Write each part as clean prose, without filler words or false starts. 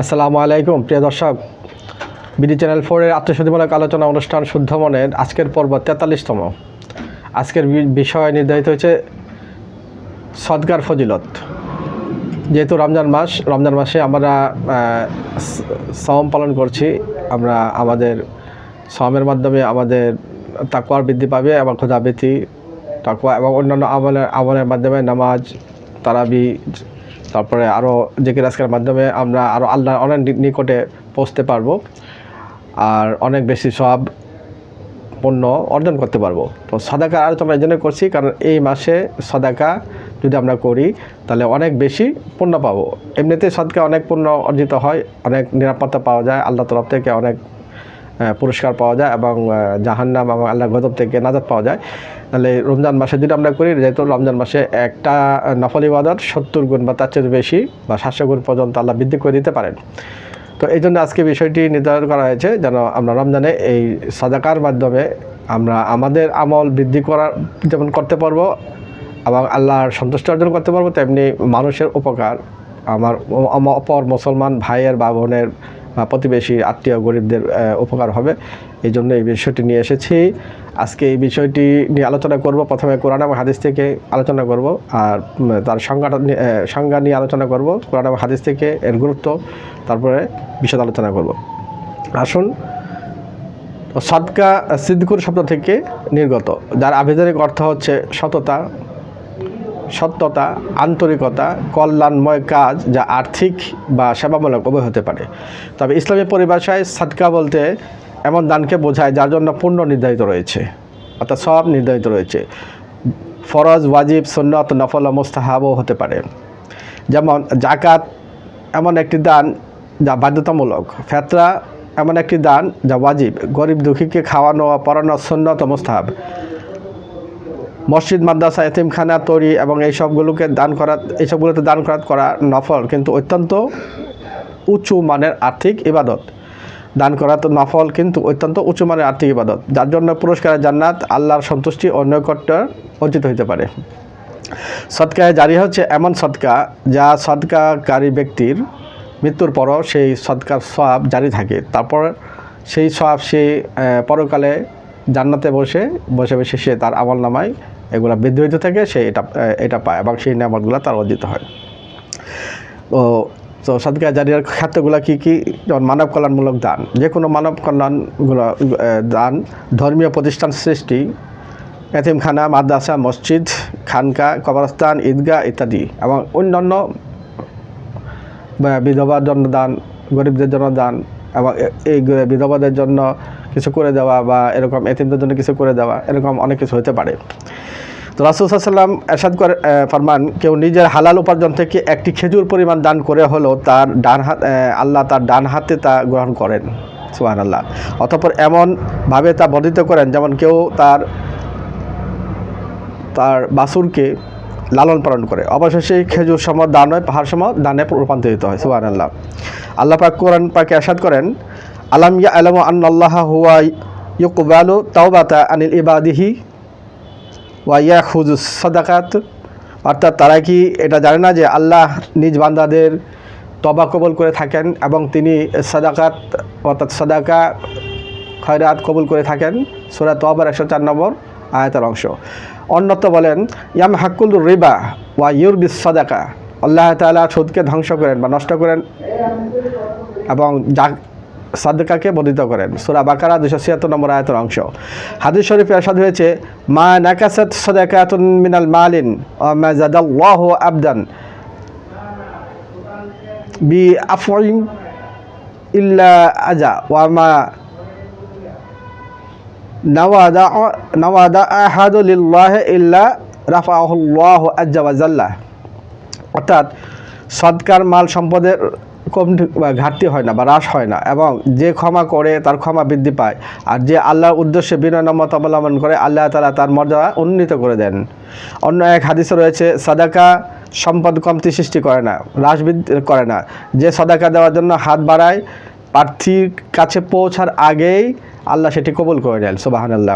আসসালামু আলাইকুম প্রিয় দর্শক, বিডি চ্যানেল 4-এর আত্মশুদ্ধিমূলক আলোচনা অনুষ্ঠান শুদ্ধ মনের আজকের পর্ব 43তম। আজকের বিষয় নির্ধারিত হয়েছে সদকার ফজিলত। যেহেতু রমজান মাসে আমরা সওম পালন করছি, আমরা আমাদের সওমের মাধ্যমে আমাদের তাকওয়ার বৃদ্ধি পাবে এবং ক্ষুধাবৃত্তি তাকওয়া এবং অন্যান্য আমলের মাধ্যমে নামাজ, তারাবি, তারপরে আরও জিকির আজকের মাধ্যমে আমরা আরও আল্লাহর অনেক নিকটে পৌঁছতে পারবো আর অনেক বেশি সওয়াব পণ্য অর্জন করতে পারবো। তো সাদাকার আলোচনা এই জন্য করছি কারণ এই মাসে সাদাকা যদি আমরা করি তাহলে অনেক বেশি পুণ্য পাবো। এমনিতে সাদকা অনেক পুণ্য অর্জিত হয়, অনেক নিরাপত্তা পাওয়া যায়, আল্লাহ তরফ থেকে অনেক পুরস্কার পাওয়া যায় এবং জাহান্নাম এবং আল্লাহর গজব থেকে নাজাত পাওয়া যায়। তাহলে রমজান মাসে যদি আমরা করি, যেহেতু রমজান মাসে একটা নফল ইবাদত 70 গুণ বা তার চেয়ে বেশি বা 700 গুণ পর্যন্ত আল্লাহ বৃদ্ধি করে দিতে পারেন। তো এই জন্য আজকে বিষয়টি নির্ধারণ করা হয়েছে যেন আমরা রমজানে এই সাদাকার মাধ্যমে আমরা আমাদের আমল বৃদ্ধি করার যেমন করতে পারবো এবং আল্লাহর সন্তুষ্টি অর্জন করতে পারবো, তেমনি মানুষের উপকার, আমার অপর মুসলমান ভাইয়ের বা বোনের বা প্রতিবেশী আত্মীয় গরিবদের উপকার হবে। এই জন্য এই বিষয়টি নিয়ে এসেছি। আজকে এই বিষয়টি নিয়ে আলোচনা করব। প্রথমে কোরআন এবং হাদিস থেকে আলোচনা করব আর তার সংজ্ঞা নিয়ে আলোচনা করব, কোরআন এবং হাদিস থেকে এর গুরুত্ব, তারপরে বিশদ আলোচনা করব। আসুন, সাদকা সিদ্কুর শব্দ থেকে নির্গত, যার আবিধানিক অর্থ হচ্ছে সত্যতা, আন্তরিকতা, কল্যাণময় কাজ যা আর্থিক বা সেবামূলক উভয় হতে পারে। তবে ইসলামী পরিভাষায় সাদকা বলতে এমন দানকে বোঝায় যার জন্য পুণ্য নির্ধারিত রয়েছে, অর্থাৎ সওয়াব নির্ধারিত রয়েছে। ফরজ, ওয়াজিব, সুন্নত, নফল ও মুস্তাহাবও হতে পারে। যেমন জাকাত এমন একটি দান যা বাধ্যতামূলক, ফেতরা এমন একটি দান যা ওয়াজিব, গরিব দুঃখীকে খাওয়ানো ও পড়ানো সুন্নত ও মুস্তাহাব, মসজিদ, মাদ্রাসা, এতিমখানা তৈরি এবং এইসবগুলোতে দান করা নফল কিন্তু অত্যন্ত উঁচু মানের আর্থিক ইবাদত। দান করা তো নফল কিন্তু অত্যন্ত উঁচু মানের আর্থিক ইবাদত, যার জন্য পুরস্কারের জান্নাত, আল্লাহর সন্তুষ্টি ও নৈকট্য অর্জিত হতে পারে। সদকায়ে জারিয়া হচ্ছে এমন সদকা যা সদকাকারী ব্যক্তির মৃত্যুর পরও সেই সদকার সওয়াব জারি থাকে। তারপর সেই সওয়াব সে পরকালে জান্নাতে বসে সে তার আমল নামায় এগুলো বৃদ্ধি হইতে থাকে, সে এটা পায় এবং সেই নিয়ামতগুলো তার অর্জিত হয়। তো সাদকা জারিয়ার ক্ষেত্রগুলো কী কী? যেমন মানব কল্যাণমূলক দান, যে কোনো মানব কল্যাণগুলো দান, ধর্মীয় প্রতিষ্ঠান সৃষ্টি, এতিমখানা, মাদ্রাসা, মসজিদ, খানকা, কবরস্থান, ঈদগাহ ইত্যাদি, এবং অন্যান্য বিধবার জন্য দান, গরিবদের জন্য দান, এবং এই বিধবাদের জন্য কিছু করে দেওয়া বা এরকম এতিমদের জন্য কিছু করে দেওয়া, এরকম অনেক কিছু হতে পারে। তো রাসূল সাল্লাল্লাহু আলাইহি ওয়াসাল্লাম ইরশাদ করে ফরমান, কেউ নিজের হালাল উপার্জন থেকে একটি খেজুর পরিমাণ দান করে হলো আল্লাহ তার ডান হাতে তা গ্রহণ করেন। সুবহানাল্লাহ। অতঃপর এমনভাবে তা বর্ধিত করেন যেমন কেউ তার বাছুরকে লালন পালন করে। অবশেষে খেজুর সম দান হয়, পাহাড় সম দানে রূপান্তরিত হয়। সুবহানাল্লাহ। আল্লাহ পাক কোরআন পাকে ইরশাদ করেন, আলাম ইয়ালামু আন্নাল্লাহা হুয়া ইউকবালু তাওবাতা আনিল ইবাদিহি ওয়া ইয়াখুযুস সাদাকাত। অর্থাৎ তারা কি এটা জানে না যে আল্লাহ নিজ বান্দাদের তওবা কবুল করে থাকেন এবং তিনি সাদাকাত অর্থাৎ সাদাকা খয়রাত কবুল করে থাকেন। সূরা তওবার 104 নম্বর আয়াতের অংশ। অন্যত্র বলেন, ইয়ামহাকুল রিবা ওয়া ইউরবিস সাদাকা। আল্লাহ তাআলা সুদকে ধ্বংস করেন বা নষ্ট করেন এবং সাদকাকে বর্ধিত করেন। সূরা বাকারা 276 নম্বর আয়াতের অংশ। হাদিস শরীফে ইরশাদ হয়েছে, মা নাকাসাত সাদাকাতুন মিনাল মালিন ওয়া মা যাদাল্লাহু আবদান বি আফইন ইল্লা আজা ওয়া মা নাওয়াদা আহাদু লিল্লাহি ইল্লা রাফাআহুল্লাহু আজ্জা ওয়া জাল্লা। অর্থাৎ সদকার মাল সম্পদের কম ঘাটতি হয় না বা হ্রাস হয় না, এবং যে ক্ষমা করে তার ক্ষমা বৃদ্ধি পায়, আর যে আল্লাহর উদ্দেশ্যে বিনম্রতা অবলম্বন করে আল্লাহ তাআলা তার মর্যাদা উন্নীত করে দেন। অন্য এক হাদিসে রয়েছে, সাদাকা সম্পদ কমতি সৃষ্টি করে না, হ্রাস বৃদ্ধি করে না। যে সাদাকা দেওয়ার জন্য হাত বাড়ায় প্রার্থীর কাছে পৌঁছার আগেই আল্লাহ সেটি কবুল করে নেন। সুবহানাল্লাহ।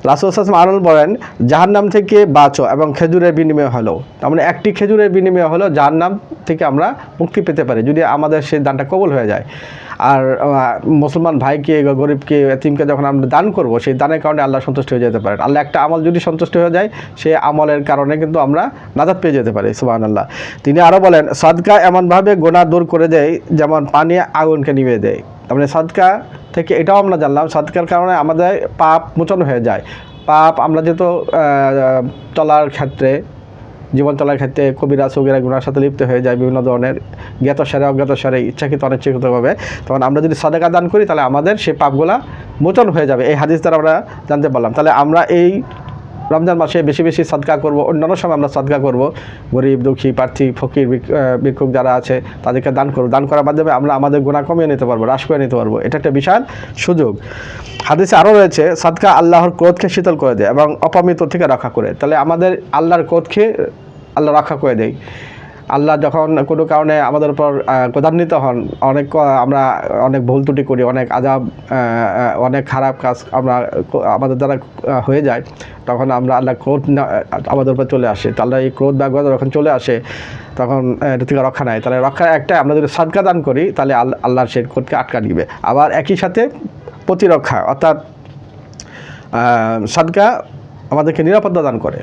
রাসূল সাল্লাল্লাহু আলাইহি ওয়াসাল্লাম বলেন, জাহান্নাম থেকে বাঁচো এবং খেজুরের বিনিময়ে হলো, তার মানে একটি খেজুরের বিনিময়ে হলো জাহান্নাম থেকে আমরা মুক্তি পেতে পারি যদি আমাদের সেই দানটা কবুল হয়ে যায়। আর মুসলমান ভাইকে, গরিবকে, এতিমকে যখন আমরা দান করব, সেই দানের কারণে আল্লাহ সন্তুষ্ট হয়ে যেতে পারেন। আল্লাহ একটা আমল যদি সন্তুষ্ট হয়ে যায়, সেই আমলের কারণে কিন্তু আমরা নাজাত পেয়ে যেতে পারি। সুবহানাল্লাহ। তিনি আরও বলেন, সদকা এমনভাবে গুনাহ দূর করে দেয় যেমন পানি আগুনকে নিভিয়ে দেয়। তার মানে সদকা থেকে এটাও আমরা জানলাম, সদকার কারণে আমাদের পাপ মোচন হয়ে যায়। পাপ আমরা যেহেতু চলার ক্ষেত্রে, জীবন চলার ক্ষেত্রে কবিরা সগীরা গুনার সাথে লিপ্ত হয়ে যায়, বিভিন্ন ধরনের জ্ঞাতসারে অজ্ঞাতসারে, ইচ্ছাকৃত অনিচ্ছাকৃতভাবে, তখন আমরা যদি সদকা দান করি তাহলে আমাদের সেই পাপগুলা মোচন হয়ে যাবে। এই হাদিস দ্বারা আমরা জানতে পারলাম। তাহলে আমরা এই রমজান মাসে বেশি বেশি সদকা করব, অন্যান্য সময় আমরা সদকা করব, গরিব দুঃখী প্রার্থী ফকির ভিক্ষুক যারা আছে তাদেরকে দান করব। দান করার মাধ্যমে আমরা আমাদের গুনাহ কমিয়ে নিতে পারবো, হ্রাস করে নিতে পারবো। এটা একটা বিশাল সুযোগ। হাদিসে আরও রয়েছে, সদকা আল্লাহর ক্রোধকে শীতল করে দেয় এবং অপমৃত থেকে রক্ষা করে। তাহলে আমাদের আল্লাহর ক্রোধকে আল্লাহ রক্ষা করে দেয়। আল্লাহ যখন কোনো কারণে আমাদের উপর ক্রোধান্বিত হন, আমরা অনেক ভুল ত্রুটি করি, অনেক আযাব, অনেক খারাপ কাজ আমাদের দ্বারা হয়ে যায়, তখন আমরা আল্লাহ ক্রোধ আমাদের উপর চলে আসে। তো আল্লাহ এই ক্রোধ বা গজব যখন চলে আসে, তখন এটা থেকে রক্ষা নেয়। তাহলে রক্ষা একটা, আমরা যদি সদকা দান করি তাহলে আল্লাহর সেই ক্রোধকে আটকা দিবে। আবার একই সাথে প্রতিরক্ষা, অর্থাৎ সদকা আমাদেরকে নিরাপত্তা দান করে।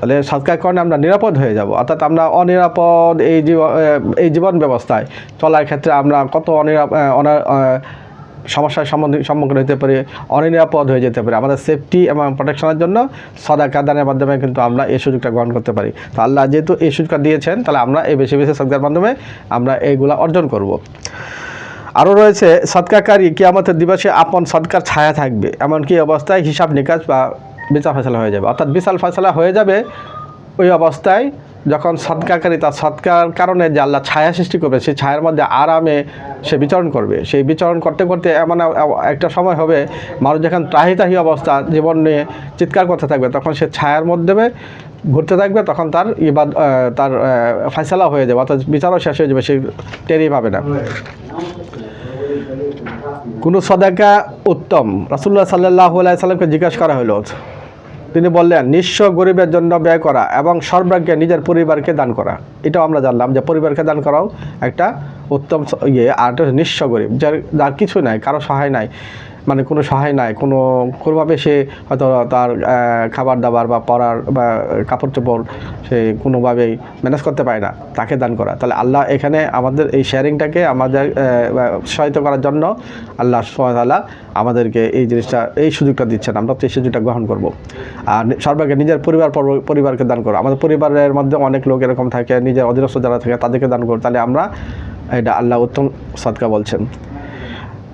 তাহলে সদকার কারণে আমরা নিরাপদ হয়ে যাব, অর্থাৎ আমরা অনিরাপদ এই জীবন ব্যবস্থায় চলার ক্ষেত্রে আমরা কত সমস্যার সম্মুখীন হতে পারি, অনিরাপদ হয়ে যেতে পারি। আমাদের সেফটি এবং প্রোটেকশনের জন্য সদকা দানের মাধ্যমে কিন্তু আমরা এই সুযোগটা গ্রহণ করতে পারি। তো আল্লাহ যেহেতু এই সুযোগটা দিয়েছেন, তাহলে আমরা এই বেশি বেশি সদকার মাধ্যমে আমরা এইগুলা অর্জন করব। আরও রয়েছে, সদকাকারী কিয়ামতের দিবসে আপন সদকার ছায়া থাকবে, এমনকি অবস্থায় হিসাব নিকাশ বা বিচার ফয়সালা হয়ে যাবে। অর্থাৎ বিচার ফয়সালা হয়ে যাবে ওই অবস্থায় যখন সদকাকারী তার সদকার কারণে যে আল্লাহ ছায়া সৃষ্টি করবে, সেই ছায়ার মধ্যে আরামে সে বিচরণ করবে। সেই বিচরণ করতে করতে এমন একটা সময় হবে, মানুষ যখন ত্রাহি অবস্থা জীবন নিয়ে চিৎকার করতে থাকবে, তখন সে ছায়ার মাধ্যমে ঘুরতে থাকবে, তখন তার তার ফয়সালা হয়ে যাবে, অর্থাৎ বিচারও শেষ হয়ে যাবে, সে টেরই পাবে না। কোনো সদকা উত্তম? রাসূলুল্লাহ সাল্লাল্লাহু আলাইহি সাল্লামকে জিজ্ঞাসা করা হলো, তিনি বললেন, নিঃস্ব গরিবের জন্য ব্যয় করা এবং সর্বাগ্যে নিজের পরিবারকে দান করা। এটাও আমরা জানলাম যে পরিবারকে দান করাও একটা উত্তম আর নিঃস্ব গরিব, যার কিছু নাই, কারো সহায় নাই, মানে কোনো সহায় নাই, কোনোভাবে সে হয়তো তার খাবার দাবার বা পড়ার বা কাপড় চোপড় সে কোনোভাবেই ম্যানেজ করতে পারে না, তাকে দান করা। তাহলে আল্লাহ এখানে আমাদের এই শেয়ারিংটাকে আমাদের উৎসাহিত করার জন্য আল্লাহ সুবহানাহু ওয়া তাআলা আমাদেরকে এই জিনিসটা, এই সুযোগটা দিচ্ছেন। আমরা তো এই সুযোগটা গ্রহণ করব। আর সর্বাগ্যে নিজের পরিবারকে দান করো। আমাদের পরিবারের মধ্যে অনেক লোক এরকম থাকে, নিজের অধীনস্থ যারা থাকে তাদেরকে দান করো, তাহলে আমরা এটা আল্লাহ উত্তম সদকা বলছেন।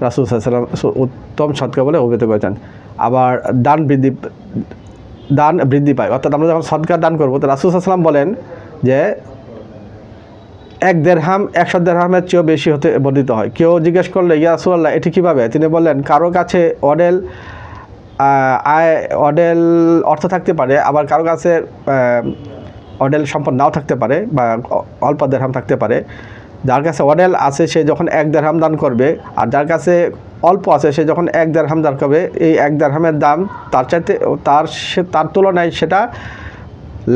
রাসূল সাল্লাল্লাহু আলাইহি ওয়াসাল্লাম উত্তম সদকা বলে অভিহিত করেছেন। আবার দান বৃদ্ধি পায়, অর্থাৎ আমরা যখন সদকা দান করবো, তো রাসূল সাল্লাল্লাহু আলাইহি ওয়াসাল্লাম বলেন যে 1 দিরহাম 100 দিরহামের চেয়েও বেশি হতে বর্ধিত হয়। কেউ জিজ্ঞেস করলে, ইয়া রাসূলুল্লাহ, এটি কীভাবে? তিনি বললেন, কারো কাছে অডেল অর্থ থাকতে পারে, আবার কারো কাছে অডেল সম্পদ নাও থাকতে পারে, বা অল্প দিরহাম থাকতে পারে। যার কাছে অডেল আছে সে যখন 1 দিরহাম দান করবে, আর যার কাছে অল্প আছে সে যখন 1 দিরহাম দান করবে, এই 1 দিরহামের দাম তার তুলনায় সেটা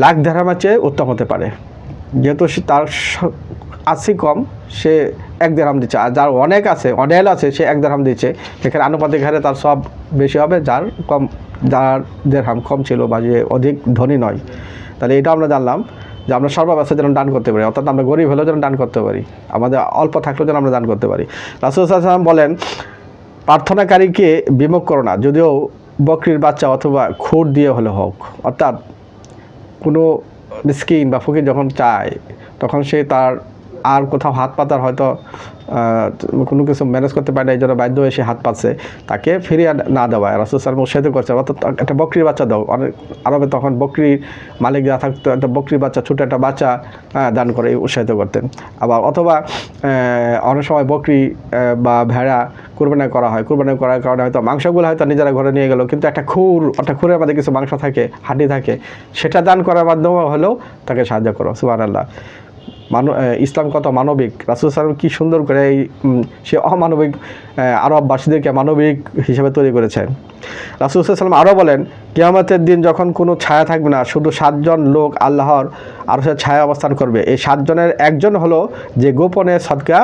লাখ দিরহামের চেয়ে উত্তম হতে পারে। যেহেতু তার আছে কম, সে 1 দিরহাম দিচ্ছে, আর যার অনেক আছে, অডেল আছে, সে 1 দিরহাম দিচ্ছে। এখানে আনুপাতিক হারে তার সব বেশি হবে, যার দিরহাম কম ছিল বা যে অধিক ধনী নয়। তাহলে এটা আমরা জানলাম যে আমরা সর্বাবস্থায় যেন দান করতে পারি, অর্থাৎ আমরা গরিব হলেও যেন দান করতে পারি, আমাদের অল্প থাকলেও যেন আমরা দান করতে পারি। রাসূল সাল্লাল্লাহু আলাইহি ওয়াসাল্লাম বলেন, প্রার্থনাকারীকে বিমুখ করো না, যদিও বকরির বাচ্চা অথবা খুর দিয়ে হলে হোক। অর্থাৎ কোনো মিসকিন বা ফকির যখন চায়, তখন সে তার আর কোথাও হাত পাতার হয়তো কোনো কিছু ম্যানেজ করতে পারে না, এই জন্য বাধ্য হয়ে সে হাত পাচ্ছে, তাকে ফিরিয়ে না দেওয়া রাসূল সাল্লাল্লাহু আলাইহি ওয়াসাল্লাম উৎসাহিত করছে। অর্থাৎ একটা বকরির বাচ্চা দাও। অনেক আরবে তখন বকরির মালিক যারা থাকতো, একটা বকরির বাচ্চা, ছোটো একটা বাচ্চা দান করে উৎসাহিত করতেন। আবার অথবা অনেক সময় বকরি বা ভেড়া কুরবানি করা হয়, কুরবানি করার কারণে হয়তো মাংসগুলো হয়তো নিজেরা ঘরে নিয়ে গেল, কিন্তু একটা খুরের মধ্যে কিছু মাংস থাকে, হাড্ডি থাকে, সেটা দান করার মাধ্যমে হলেও তাকে সাহায্য করো। সুবহানাল্লাহ। ইসলাম কত মানবিক, রাসূল সাল্লাম কী সুন্দর করে সে অমানবিক আরববাসীদেরকে মানবিক হিসেবে তৈরি করেছেন। রাসূল সাল্লাম আরও বলেন, কিয়ামতের দিন যখন কোনো ছায়া থাকবে না, শুধু 7 জন লোক আল্লাহর আরশের ছায়া অবস্থান করবে। এই 7 জনের একজন হলো যে গোপনে সদকা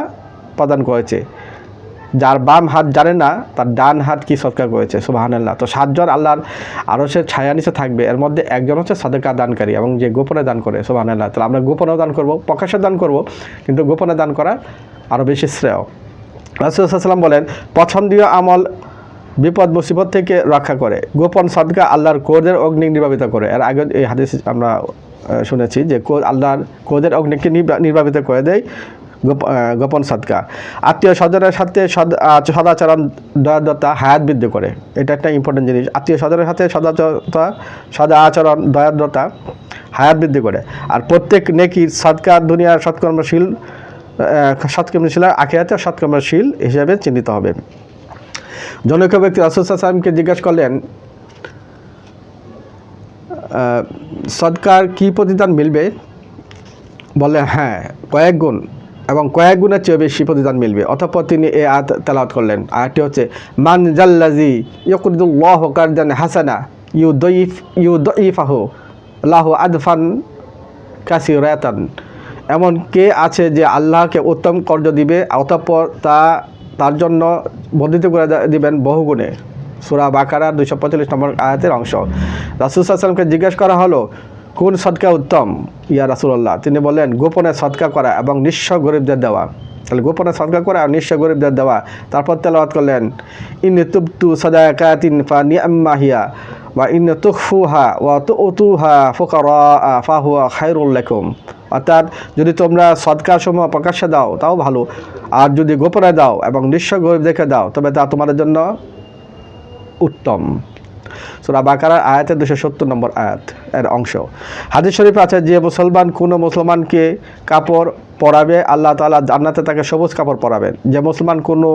প্রদান করেছে, যার বাম হাত জানে না তার ডান হাত কি সদকা করেছে। সুবহানাল্লাহ। তো 7 জন আল্লাহর আরশের ছায়া নিচে থাকবে, এর মধ্যে একজন হচ্ছে সদকা দানকারী এবং যে গোপনে দান করে। সুবহানাল্লাহ। তাহলে আমরা গোপনেও দান করব, প্রকাশ্যে দান করব, কিন্তু গোপনে দান করা আরও বেশি শ্রেয়। রাসূল সাল্লাল্লাহু আলাইহি ওয়াসাল্লাম বলেন, পছন্দীয় আমল বিপদ মুসিবত থেকে রক্ষা করে, গোপন সদকা আল্লাহর ক্রোধের অগ্নি নির্বাপিত করে। এর আগে এই হাদিস আমরা শুনেছি যে আল্লাহর ক্রোধের অগ্নিকে নির্বাপিত করে দেয় গোপন সদকা। আত্মীয় স্বজনের সাথে সদাচরণ দয়াদ্রতা হায়াত বৃদ্ধি করে, এটা একটা ইম্পর্টেন্ট জিনিস। আত্মীয় স্বজনের সাথে সদাচরণ দয়াদ্রতা হায়াত বৃদ্ধি করে। আর প্রত্যেক নেকির সদকা দুনিয়ার সৎকর্মশীল আখিরাতে সৎকর্মশীল হিসেবে চিহ্নিত হবে। জনৈক ব্যক্তি রাসূল সাল্লাল্লাহু আলাইহি ওয়াসাল্লামকে জিজ্ঞাসা করলেন, সদকার কি প্রতিদান মিলবে? বললেন, হ্যাঁ, কয়েক গুণ এবং কয়েক গুণের চেয়ে বেশি প্রতিদান মিলবে। অতঃপর তিনি এই আয়াত তেলাওয়াত করলেন। আয়াতটি হচ্ছে, মান জাল্লাযী ইয়াকরিদুল্লাহু কারদান হাসানা ইউদাইফাহু লাহু আদফান কাসীরাতান। এমন কে আছে যে আল্লাহকে উত্তম কর্জ দিবে, অতঃপর তার জন্য বর্ধিত করে দিবেন বহুগুণে। সূরা বাকারা 245 নম্বর আয়াতের অংশ। রাসূল সাল্লাল্লাহু আলাইহি ওয়াসাল্লামকে জিজ্ঞাসা করা হলো, কোন সদকা উত্তম ইয়া রাসূলুল্লাহ? তিনি বললেন, গোপনে সদকা করা এবং নিঃস্ব গরিবদের দেওয়া। তাহলে গোপনে সদকা করা আর নিঃস্ব গরিবদের দেওয়া। তারপর তেলাওয়াত করলেন, ইন তুবতু সাদাকাতিন ফানিআম্মা হিয়া ওয়া ইন তুখফুহা ওয়া তুতুহা ফুকারা ফাহুয়া খায়রুল লাকুম। অর্থাৎ যদি তোমরা সদকার সময় প্রকাশ্যে দাও তাও ভালো, আর যদি গোপনে দাও এবং নিঃস্ব গরিবদেরকে দাও তবে তা তোমাদের জন্য উত্তম। সূরা বাকারার আয়াতের 270 নম্বর আয়াত এর অংশ। হাদিস শরীফে আছে, যে মুসলমান কোনো মুসলমানকে কাপড় পরাবে আল্লাহ তাআলা জান্নাতে তাকে সবুজ কাপড় পরাবেন। যে মুসলমান কোনো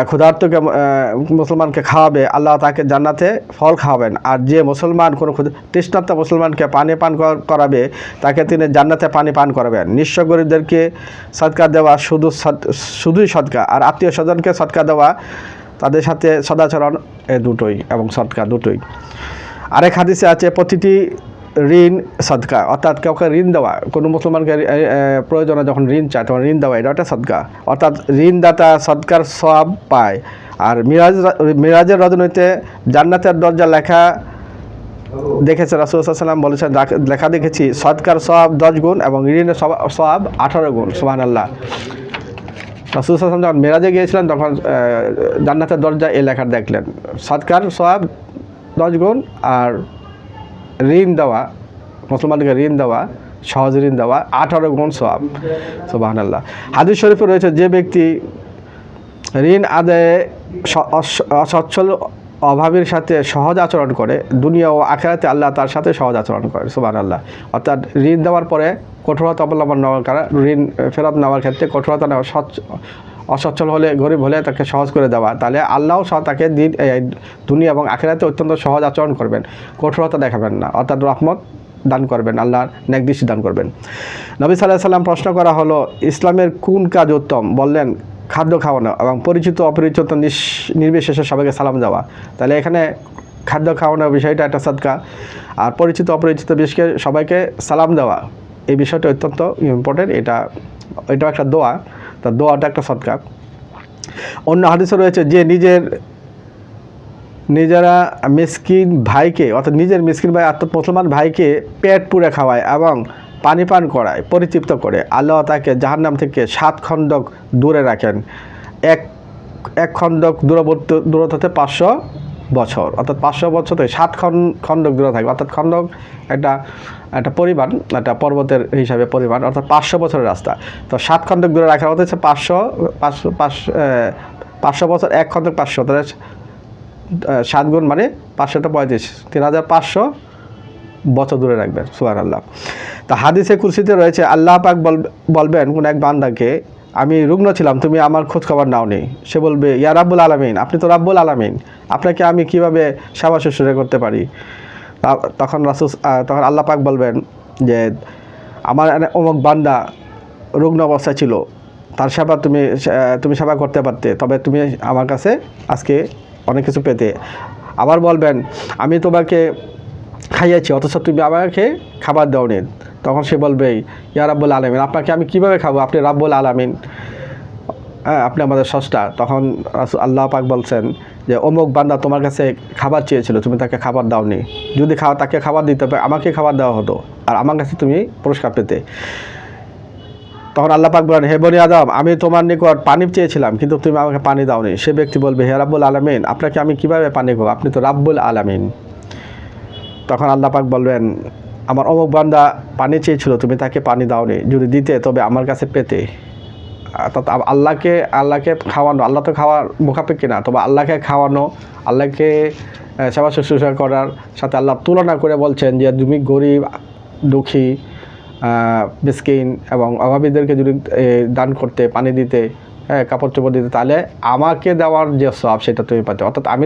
ক্ষুধার্তকে মুসলমানকে খাওয়াবে আল্লাহ তাকে জান্নাতে ফল খাওয়াবেন। আর যে মুসলমান কোনো তৃষ্ণার্ত মুসলমানকে পানি পান করাবে তাকে তিনি জান্নাতে পানি পান করাবেন। নিঃস্ব গরিবদেরকে সদকা দেওয়া শুধুই সদকা, আর আত্মীয় স্বজনকে সদকা দেওয়া, তাদের সাথে সদাচরণ, এ দুটোই এবং সদকা দুটোই। আরেক হাদিসে আছে, প্রতিটি ঋণ সদকা, অর্থাৎ কাউকে ঋণ দেওয়া, কোনো মুসলমানকে প্রয়োজনে যখন ঋণ চায় তখন ঋণ দেওয়া, এটা একটা সদকা। অর্থাৎ ঋণদাতা সদকার সওয়াব পায়। আর মিরাজের রজনীতে জান্নাতের দরজা লেখা দেখেছে, রাসূল সাল্লাল্লাহু আলাইহি ওয়াসাল্লাম বলেছেন, লেখা দেখেছি সদকার সওয়াব 10 গুণ এবং ঋণের সওয়াব 18 গুণ। সুবহানাল্লাহ। রাসূল সাল্লাল্লাহু আলাইহি ওয়াসাল্লাম যখন মেরাজে গিয়েছিলেন তখন জান্নাতের দরজা এই লেখা দেখলেন, সদকার সওয়াব 10 গুণ আর ঋণ দেওয়া, মুসলমানকে ঋণ দেওয়া, সহজ ঋণ দেওয়া 18 গুণ সওয়াব। সুবহানাল্লাহ। হাদিস শরীফে রয়েছে, যে ব্যক্তি ঋণ আদায়ে অসচ্ছল অভাবের সাথে সহজ আচরণ করে, দুনিয়া ও আখিরাতে আল্লাহ তার সাথে সহজ আচরণ করে। সুবহানাল্লাহ। অর্থাৎ ঋণ দেওয়ার পরে কঠোরতা অবলম্বন নেওয়ার কারণে, ঋণ ফেরত নেওয়ার ক্ষেত্রে কঠোরতা নেওয়া, অসচ্ছল হলে গরিব হলে তাকে সহজ করে দেওয়া, তাহলে আল্লাহও তাকে দুনিয়া এবং আখিরাতে অত্যন্ত সহজ আচরণ করবেন, কঠোরতা দেখাবেন না, অর্থাৎ রহমত দান করবেন, আল্লাহর নেক দৃষ্টি দান করবেন। নবী সাল্লাল্লাহু আলাইহি ওয়াসাল্লাম প্রশ্ন করা হলো, ইসলামের কোন কাজ উত্তম? বললেন, খাদ্য খাওয়ানো এবং পরিচিত অপরিচিত নির্বিশেষে সবাইকে সালাম দেওয়া। তাহলে এখানে খাদ্য খাওয়ানোর বিষয়টা একটা সদকা, আর পরিচিত অপরিচিত বিশেষকে সবাইকে সালাম দেওয়া এই বিষয়টা অত্যন্ত ইম্পর্টেন্ট। এটাও একটা দোয়া, তা দোয়াটা একটা সদকা। অন্য হাদিসে রয়েছে, যে নিজেরা মিসকিন ভাইকে, অর্থাৎ নিজের মিসকিন ভাই অর্থাৎ মুসলমান ভাইকে পেট পুড়ে খাওয়ায় এবং পানি পান করায়, পরিতৃপ্ত করে, আল্লাহ তাকে জাহান্নাম থেকে 7 খণ্ডক দূরে রাখেন। এক খণ্ডক দূরত্ব হতে 500 বছর, অর্থাৎ 500 বছর থেকে 7 খণ্ডক দূরে থাকবে। অর্থাৎ খণ্ডক একটা পরিমাণ, একটা পর্বতের হিসাবে পরিমাণ, অর্থাৎ 500 বছরের রাস্তা। তো 7 খণ্ডক দূরে রাখা হচ্ছে 500 বছর, 1 খণ্ডক 500, তাহলে 7 গুণ মানে 535, 3500 বছর দূরে রাখবেন। সুবহানাল্লাহ। তা হাদিসে কুরসিতে রয়েছে, আল্লাহ পাক বলবেন কোন এক বান্দাকে, আমি রুগ্ন ছিলাম, তুমি আমার খোঁজ খবর নাওনি। সে বলবে, ইয়া রাব্বুল আলামিন, আপনি তো রাব্বুল আলামিন, আপনাকে আমি কিভাবে সেবা শুশ্রূষা করতে পারি? তখন আল্লাহ পাক বলবেন যে, আমার অমুক বান্দা রুগ্ন অবস্থা ছিল, তার সেবা তুমি সেবা করতে পারতে, তবে তুমি আমার কাছে আজকে অনেক কিছু পেতে। আবার বলবেন আমি তোমাকে খাইয়েছি অথচ তুমি আমাকে খাবার দাওনি, তখন সে বলবে ইয়া রাব্বুল আলামিন, আপনাকে আমি কীভাবে খাবো, আপনি রাব্বুল আলামিন, হ্যাঁ আপনি আমাদের স্রষ্টা। তখন আল্লাহ পাক বলছেন যে অমুক বান্দা তোমার কাছে খাবার চেয়েছিল, তুমি তাকে খাবার দাওনি, যদি তাকে খাবার দিতে হবে আমাকে খাবার দেওয়া হতো আর আমার কাছে তুমি পুরস্কার পেতে। তখন আল্লাহ পাক বলেন হে বনি আদম, আমি তোমার নিকট পানি চেয়েছিলাম কিন্তু তুমি আমাকে পানি দাওনি। সে ব্যক্তি বলবে হে রাব্বুল আলামিন, আপনাকে আমি কীভাবে পানি খাবো, আপনি তো রাব্বুল আলামিন। তখন আল্লাহ পাক বলবেন আমার অমুক বান্দা পানি চেয়েছিল, তুমি তাকে পানি দাওনি, যদি দিতে তবে আমার কাছে পেতে। অর্থাৎ আল্লাহকে খাওয়ানো, আল্লাহ তো খাওয়ার মুখাপেক্ষি না, তবে আল্লাহকে খাওয়ানো, আল্লাহকে সেবা শুশ্রূষা করার সাথে আল্লাহ তুলনা করে বলছেন যে তুমি গরিব, দুঃখী, মিসকিন এবং অভাবীদেরকে যদি দান করতে, পানি দিতে, হ্যাঁ কাপড় চোপড় দিতে, তাহলে আমাকে দেওয়ার যে সওয়াব সেটা তুমি পাতে। অর্থাৎ আমি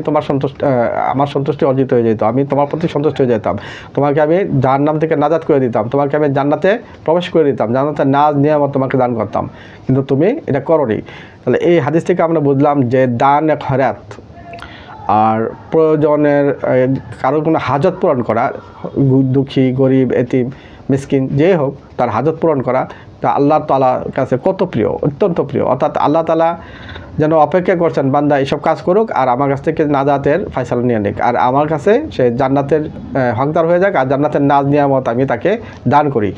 আমার সন্তুষ্টি অর্জিত হয়ে যেত, আমি তোমার প্রতি সন্তুষ্ট হয়ে যেতাম, তোমাকে আমি জাহান্নাম থেকে নাজাত করে দিতাম, তোমাকে আমি জান্নাতে প্রবেশ করে দিতাম, জান্নাতে নাজ নিয়ামত তোমাকে দান করতাম, কিন্তু তুমি এটা করোনি। তাহলে এই হাদিস থেকে আমরা বুঝলাম যে দান এক খয়রাত, আর প্রয়োজনের কারোর কোনো হাজত পূরণ করা, দুঃখী, গরিব, এতিম, মিসকিন যে হোক তার হাজত পূরণ করা, তা আল্লাহ তাআলার কাছে কত প্রিয়, অত্যন্ত প্রিয়। অর্থাৎ আল্লাহ তাআলা যেন অপেক্ষা করছেন বান্দা এইসব কাজ করুক আর আমার কাছ থেকে নাজাতের ফয়সালা নিয়ে নিক, আর আমার কাছে সে জান্নাতের হকদার হয়ে যাক, আর জান্নাতের নাজ নিয়ামত আমি তাকে দান করি।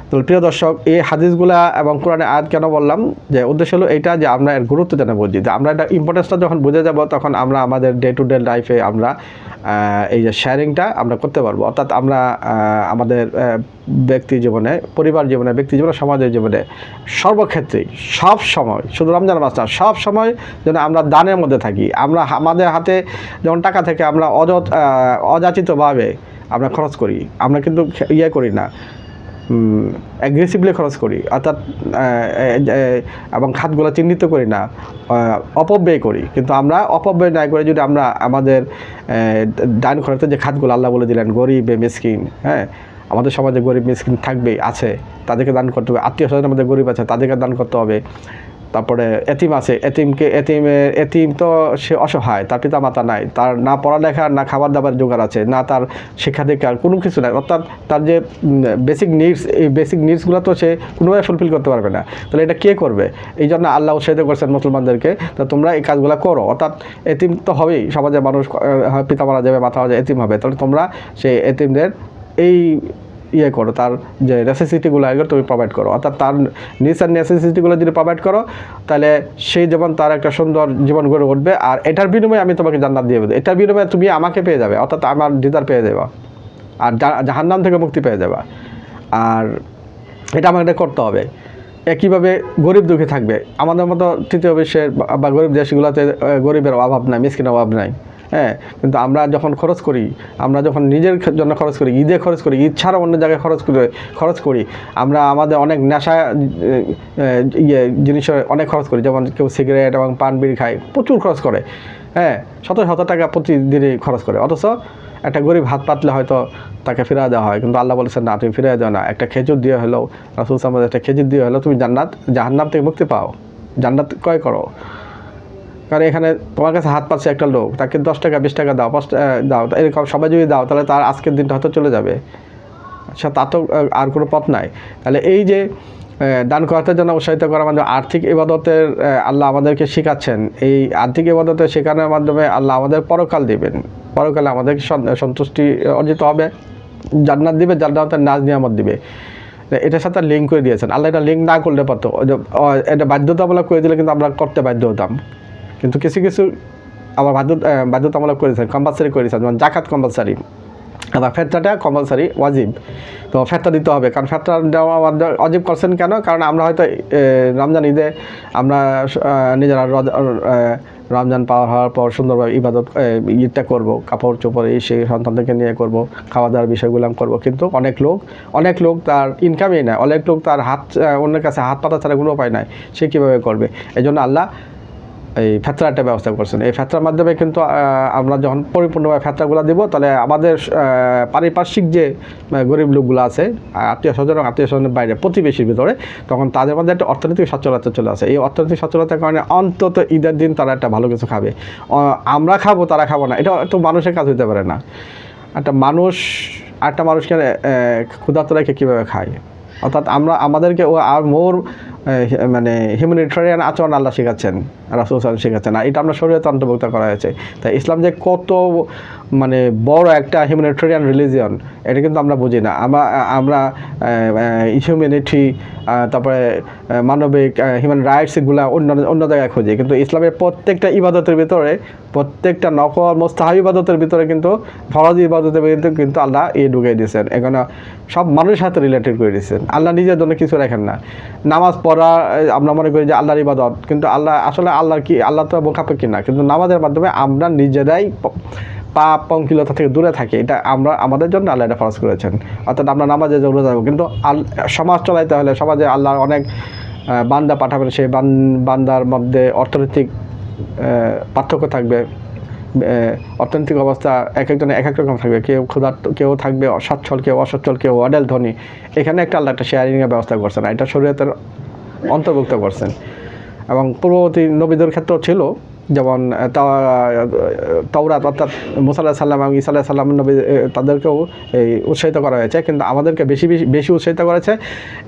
তো প্রিয় দর্শক, এই হাদিসগুলা এবং কোরআনে আয়াত কেন বললাম, যে উদ্দেশ্য হলো এইটা যে আমরা এর গুরুত্ব যেন বুঝি, যে আমরা এটা ইম্পর্টেন্সটা যখন বুঝে যাব তখন আমরা আমাদের ডে টু ডে লাইফে আমরা এই যে শেয়ারিংটা আমরা করতে পারবো। অর্থাৎ আমরা আমাদের ব্যক্তি জীবনে, পরিবার জীবনে, ব্যক্তি জীবনে, সমাজের জীবনে, সর্বক্ষেত্রেই সব সময়, শুধু রমজান মাস না, সব সময় যেন আমরা দানের মধ্যে থাকি। আমরা আমাদের হাতে যেমন টাকা থেকে আমরা অযাচিতভাবে আমরা খরচ করি, আমরা কিন্তু ইয়ে করি না, অ্যাগ্রেসিভলি খরচ করি, অর্থাৎ এবং খাতগুলো চিহ্নিত করি না, অপব্যয় করি। কিন্তু আমরা অপব্যয় না করে যদি আমরা আমাদের দান খরচে যে খাতগুলো আল্লাহ বলে দিলেন, গরিব, মিসকিন, হ্যাঁ আমাদের সমাজে গরিব মিসকিন থাকবেই, আছে, তাদেরকে দান করতে হবে। আত্মীয় স্বজন আমাদের গরিব আছে, তাদেরকে দান করতে হবে। তারপরে এতিম আছে, এতিম তো সে অসহায়, তার পিতা মাতা নাই, তার না পড়ালেখা, না খাবার দাবার জোগাড় আছে, না তার শিক্ষা দীক্ষার কোনো কিছু নাই, অর্থাৎ তার যে বেসিক নিডস, এই বেসিক নিডসগুলো তো সে কোনোভাবে ফুলফিল করতে পারবে না। তাহলে এটা কে করবে? এই জন্য আল্লাহ উৎসাহিত করছেন মুসলমানদেরকে, তো তোমরা এই কাজগুলো করো। অর্থাৎ এতিম তো হবেই, সমাজে মানুষ পিতা মারা যাবে, মাথা মারা যাবে, এতিম হবে, তাহলে তোমরা সেই এতিমদের এই ইয়ে করো, তার যে নেসেসিটিগুলো এগুলো তুমি প্রোভাইড করো। অর্থাৎ তার নিডস আর নেসেসিটিগুলো যদি প্রোভাইড করো, তাহলে সেই যেমন তার একটা সুন্দর জীবন গড়ে উঠবে, আর এটার বিনিময়ে আমি তোমাকে জান্নাত দিয়ে দেবো, এটার বিনিময়ে তুমি আমাকে পেয়ে যাবে, অর্থাৎ আমার দিদার পেয়ে যাবা, আর জাহান্নাম থেকে মুক্তি পেয়ে যাবা। আর এটা আমাদের করতে হবে। একইভাবে গরিব দুঃখী থাকবে, আমাদের মতো তৃতীয় বিশ্বের বা গরিব দেশগুলোতে গরিবের অভাব নাই, মিসকিনের অভাব নাই, হ্যাঁ। কিন্তু আমরা যখন খরচ করি, আমরা যখন নিজের জন্য খরচ করি, ঈদে খরচ করি, ঈদ ছাড়া অন্য জায়গায় খরচ করি, আমরা আমাদের অনেক নেশা জিনিস অনেক খরচ করি, যেমন কেউ সিগারেট এবং পান বিড়ি খায়, প্রচুর খরচ করে, হ্যাঁ, শত শত টাকা প্রতিদিনই খরচ করে। অথচ একটা গরিব হাত পাতলে হয়তো তাকে ফিরিয়ে দেওয়া হয়, কিন্তু আল্লাহ বলেছেন না, তুমি ফিরিয়ে দেওয়া না, একটা খেজুর দিয়ে হলেও, রাসূল সাল্লাল্লাহু আলাইহি ওয়াসাল্লাম একটা খেজুর দিয়ে হলেও তুমি জাহান্নাম থেকে মুক্তি পাও, জান্নাত ক্রয় করো। কারণ এখানে তোমার কাছে হাত পাচ্ছে একটা লোক, তাকে 10 টাকা 20 টাকা দাও, 5 দাও, এরকম সবাই যদি দাও, তাহলে তার আজকের দিনটা হয়তো চলে যাবে, আচ্ছা তা তো আর কোনো পথ নাই। তাহলে এই যে দান করাতে যেন উৎসাহিত করা, আমাদের আর্থিক ইবাদতের আল্লাহ আমাদেরকে শেখাচ্ছেন, এই আর্থিক ইবাদতের শেখানোর মাধ্যমে আল্লাহ আমাদের পরকাল দিবেন, পরকালে আমাদেরকে সন্তুষ্টি অর্জিত হবে, জান্নাত দিবে, জান্নাতের নাজ নিয়ামত দিবে। এটার সাথে লিঙ্ক করে দিয়েছেন আল্লাহ। এটা লিঙ্ক না করলে পারতো, এটা বাধ্যতামূলক করে দিলে কিন্তু আমরা করতে বাধ্য হতাম, কিন্তু কিছু কিছু আবার বাধ্যতামূলক করেছেন, কম্পালসারি করেছেন, যেমন জাকাত কম্পালসারি, আবার ফেতরাটা কম্পালসারি ওয়াজিব। তো ফেতরা দিতে হবে, কারণ ফেতরা দেওয়া ওয়াজিব করছেন কেন? কারণ আমরা হয়তো রমজান ঈদে আমরা নিজেরা রমজান পাওয়ার হওয়ার পর সুন্দরভাবে ইবাদত ঈদটা করবো, কাপড় চোপড় এই সেই সন্তানদেরকে নিয়ে করব, খাওয়া দাওয়ার বিষয়গুলো করবো, কিন্তু অনেক লোক তার ইনকামই নেই, অনেক লোক তার অন্যের কাছে হাত পাতা ছাড়া কোনো উপায় নাই, সে কীভাবে করবে? এই জন্য আল্লাহ এই ফেতরাটা ব্যবস্থা করছেন। এই ফেতরার মাধ্যমে কিন্তু আমরা যখন পরিপূর্ণভাবে ফেতরাগুলো দিব, তাহলে আমাদের পারিপার্শ্বিক যে গরিব লোকগুলো আছে, আত্মীয় স্বজনের বাইরে প্রতিবেশীর ভিতরে, তখন তাদের মধ্যে একটা অর্থনৈতিক সচ্ছলতা চলে আসে। এই অর্থনৈতিক সচ্ছলতার কারণে অন্তত ঈদের দিন তারা একটা ভালো কিছু খাবে। আমরা খাবো, তারা খাবো না, এটা তো মানুষের কাজ হতে পারে না। একটা মানুষকে ক্ষুধার্ত রেখে কীভাবে খায়? অর্থাৎ আমাদেরকে মোর মানে হিউম্যানিটেরিয়ান আচরণ আল্লাহ শেখাচ্ছেন, রাসূল শেখাচ্ছেন, আর এটা আমরা শরীয়তে অন্তর্ভুক্ত করা হয়েছে। তাই ইসলাম যে কত মানে বড় একটা হিউম্যানিটেরিয়ান রিলিজিয়ন, এটা কিন্তু আমরা বুঝি না। আমরা হিউম্যানিটি, তারপরে মানবিক হিউম্যান রাইটসগুলো অন্য জায়গায় খুঁজি, কিন্তু ইসলামের প্রত্যেকটা ইবাদতের ভিতরে, প্রত্যেকটা নফল মুস্তাহাব ইবাদতের ভিতরে কিন্তু, ফরজ ইবাদতের ভিতরে কিন্তু আল্লাহ ঢুকিয়ে দিয়েছেন। এখানে সব মানুষের সাথে রিলেটেড করে দিয়েছেন। আল্লাহ নিজের জন্য কিছু রাখেন না। নামাজ পড়া আমরা মনে করি যে আল্লাহর ইবাদত, কিন্তু আল্লাহ তো মুখাপেক্ষি না, কিন্তু নামাজের মাধ্যমে আমরা নিজেরাই পাপ পঙ্কিলতা থেকে দূরে থাকি। এটা আমাদের জন্য আল্লাহ এটা ফরজ করেছেন। অর্থাৎ আমরা নামাজে জড়ো যাবো, কিন্তু সমাজ চলাইতে হলে সমাজে আল্লাহর অনেক বান্দা পাঠাবেন। সেই বান্দার মধ্যে অর্থনৈতিক পার্থক্য থাকবে, অর্থনৈতিক অবস্থা এক একজনের এক এক রকম থাকবে। কেউ ক্ষুধার্ত, কেউ থাকবে সচ্ছল, কেউ অসচ্ছল, কেউ অডেল ধনী। এখানে আল্লাহ একটা শেয়ারিংয়ের ব্যবস্থা করছেন, এটা শরীয়তের অন্তর্ভুক্ত করছেন। এবং পূর্ববর্তী নবীদের ক্ষেত্রেও ছিল, যেমন তাওরাত অর্থাৎ মুসা আলাইহিস সালাম এবং ঈসা আলাইহিস সালাম নবী, তাদেরকেও উৎসাহিত করা হয়েছে। কিন্তু আমাদেরকে বেশি উৎসাহিত করেছে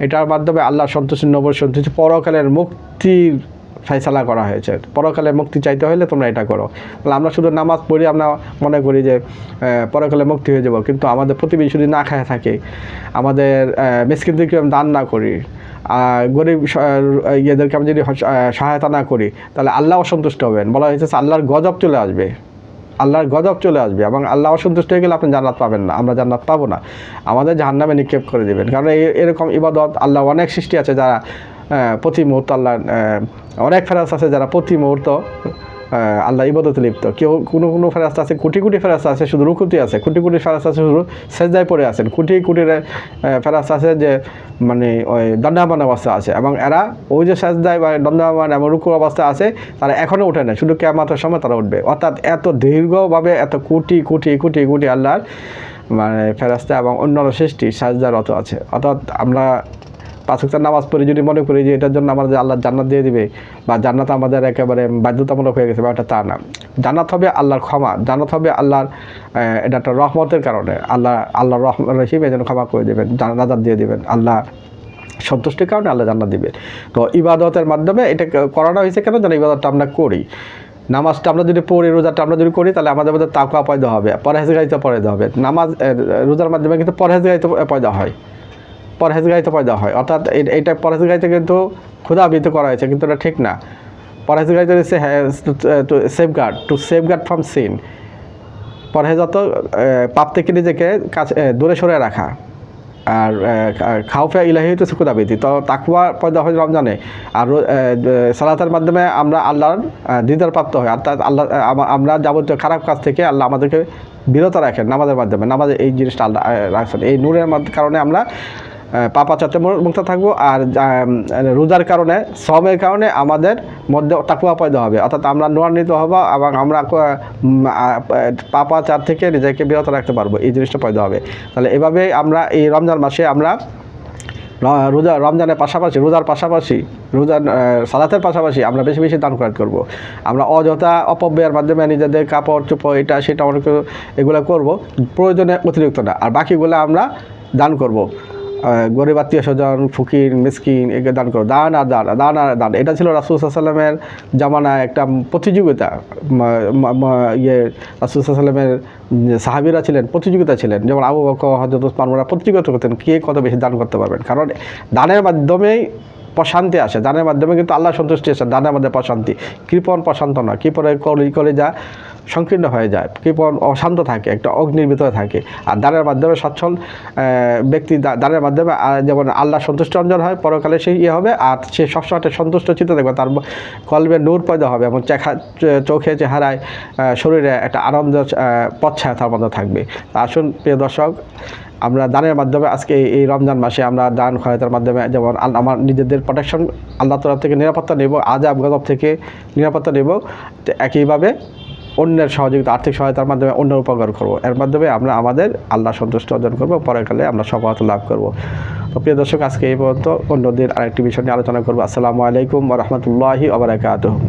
এটার মাধ্যমে আল্লাহ সন্তুষ্টি, নবীর সন্তুষ্টি, পরকালের মুক্তির ফয়সালা করা হয়েছে। পরকালে মুক্তি চাইতে হলে তোমরা এটা করো। তাহলে আমরা শুধু নামাজ পড়ি, আমরা মনে করি যে পরকালে মুক্তি হয়ে যাব, কিন্তু আমাদের প্রতিবেশী যদি না খায় থাকে, আমাদের মিসকিনদেরকে দান না করি, গরিব ইয়েদেরকে আমি যদি সহায়তা না করি, তাহলে আল্লাহ অসন্তুষ্ট হবেন। বলা হয়েছে আল্লাহর গজব চলে আসবে, এবং আল্লাহ অসন্তুষ্ট হয়ে গেলে আপনি জান্নাত পাবেন না, আমরা জান্নাত পাবো না, আমাদের জাহান্নামে নিক্ষেপ করে দেবেন। কারণ এরকম ইবাদত আল্লাহ অনেক সৃষ্টি আছে যারা প্রতি মুহূর্ত আল্লাহ, অনেক ফেরেশতা আছে যারা প্রতি মুহূর্ত আল্লাহ ইবাদতে লিপ্ত। কোনো ফেরেশতা আছে, কোটি ফেরেশতা আছে শুধু রুকুতে আছে, কোটি ফেরেশতা আছে শুধু সেজদায় পড়ে আছেন, কোটি ফেরেশতা আছে যে মানে ওই দণ্ডায়মান অবস্থা আছে, এবং এরা ওই যে সেজদায় বা দণ্ডায়মান এবং রুকুর অবস্থা আছে, তারা এখনও ওঠে না, শুধু কিয়ামতের সময় তারা উঠবে। অর্থাৎ এত দীর্ঘভাবে এত কোটি আল্লাহর মানে ফেরেশতা এবং অন্যান্য সৃষ্টি সাজদারত আছে। অর্থাৎ আমরা 5 ওয়াক্ত নামাজ পড়ে যদি মনে করি যে এটার জন্য আমাদের আল্লাহ জান্নাত দিয়ে দিবে, বা জান্নাত আমাদের একেবারে বাধ্যতামূলক হয়ে গেছে, বা এটা তা না। জান্নাত হবে আল্লাহর ক্ষমা, জান্নাত হবে আল্লাহর এটা একটা রহমতের কারণে। আল্লাহর রহমত হিসেবে যেন ক্ষমা করে দেবেন, নাজাত দিয়ে দেবেন, আল্লাহ সন্তুষ্টির কারণে আল্লাহ জান্নাত দিবে। তো ইবাদতের মাধ্যমে এটা করানো হয়েছে কেন? যেন ইবাদতটা আমরা করি। নামাজটা আমরা যদি পড়ি, রোজাটা আমরা যদি করি, তাহলে আমাদের মধ্যে তাকওয়া পয়দা হবে, পরহেজগারিতা পয়দা হবে। রোজার মাধ্যমে কিন্তু পরহেজগারিতা পয়দা হয়। অর্থাৎ এইটা পরহেজগারিতা কিন্তু ক্ষুধাবৃত করা হয়েছে, কিন্তু এটা ঠিক না। পরহেজগারিতা হচ্ছে সেফগার্ড ফ্রম সিন। পরহেজত পাপ থেকে নিজেকে দূরে সরে রাখা, আর খাওফা ইলাহি হচ্ছে ক্ষুধাবৃত্তি। তো তাকওয়া পয়দা হয় রমজানে, আর সালাতের মাধ্যমে আমরা আল্লাহর দিদার প্রাপ্ত হই। অর্থাৎ আমরা যাবতীয় খারাপ কাজ থেকে আল্লাহ আমাদেরকে বিরত রাখেন নামাজের মাধ্যমে। নামাজে এই জিনিসটা আল্লাহ রাখছেন। এই নূরের কারণে আমরা পাপাচারতে মুক্ত থাকবো, আর রোজার কারণে, শ্রমের কারণে আমাদের মধ্যে তাকওয়া পয়দা হবে। অর্থাৎ আমরা নূরান্বিত হব এবং আমরা পাপাচার থেকে নিজেকে বিরত রাখতে পারবো, এই জিনিসটা পয়দা হবে। তাহলে এভাবে আমরা এই রমজান মাসে আমরা রমজানের পাশাপাশি, রোজার সালাতের পাশাপাশি আমরা বেশি দান খয়রাত করব। আমরা অযথা অপব্যয়ের মাধ্যমে নিজেদের কাপড় চোপড় এটা সেটা অনেক এগুলো করব, প্রয়োজনে অতিরিক্ত না। আর বাকিগুলো আমরা দান করব, গরিব আত্মীয় স্বজন, ফকির, মিসকিন, একে দান করো। দান আর দান, এটা ছিল রাসূল সাল্লাল্লাহু আলাইহি ওয়াসাল্লামের জামানায় একটা প্রতিযোগিতা। রাসূল সাল্লাল্লাহু আলাইহি ওয়াসাল্লামের সাহাবীরা ছিলেন, প্রতিযোগিতা ছিলেন। যেমন আবু বকর, হযরত ওসমান, ওরা প্রতিযোগিতা করতেন কে কত বেশি দান করতে পারবেন। কারণ দানের মাধ্যমেই প্রশান্তি আসে, দানের মাধ্যমে কিন্তু আল্লাহ সন্তুষ্টি আসে। দানের মধ্যে প্রশান্তি, কৃপণ প্রশান্ত না। কৃপণের কলিজা সংকীর্ণ হয়ে যায়, কৃপণ অশান্ত থাকে, একটা অগ্নির ভিতরে থাকে। আর দানের মাধ্যমে সচ্ছল ব্যক্তি দানের মাধ্যমে যেমন আল্লাহ সন্তুষ্ট অর্জন হয়, পরকালে সেই হবে, আর সে সবসময় একটা সন্তুষ্ট চিন্তা দেখবে, তার কলবে নূর পয়দা হবে এবং চোখে চেহারায় শরীরে একটা আনন্দ পচ্ছায় তার মধ্যে থাকবে। আসুন প্রিয় দর্শক, আমরা দানের মাধ্যমে আজকে এই রমজান মাসে আমরা দান খয়রাতের মাধ্যমে যেমন আমার নিজেদের প্রোটেকশন, আল্লাহ তরফ থেকে নিরাপত্তা নেব, আযাব গজব থেকে নিরাপত্তা নেব, একইভাবে অন্যের সহযোগিতা, আর্থিক সহায়তার মাধ্যমে অন্যের উপকার করব। এর মাধ্যমে আমরা আমাদের আল্লাহ সন্তুষ্ট অর্জন করব, পরকালে আমরা সফলতা লাভ করব। তো প্রিয় দর্শক, আজকে এই পর্যন্ত, অন্যদের আরেকটি বিষয় নিয়ে আলোচনা করব। আসসালামু আলাইকুম ওয়া রাহমাতুল্লাহি ওয়া বারাকাতুহু।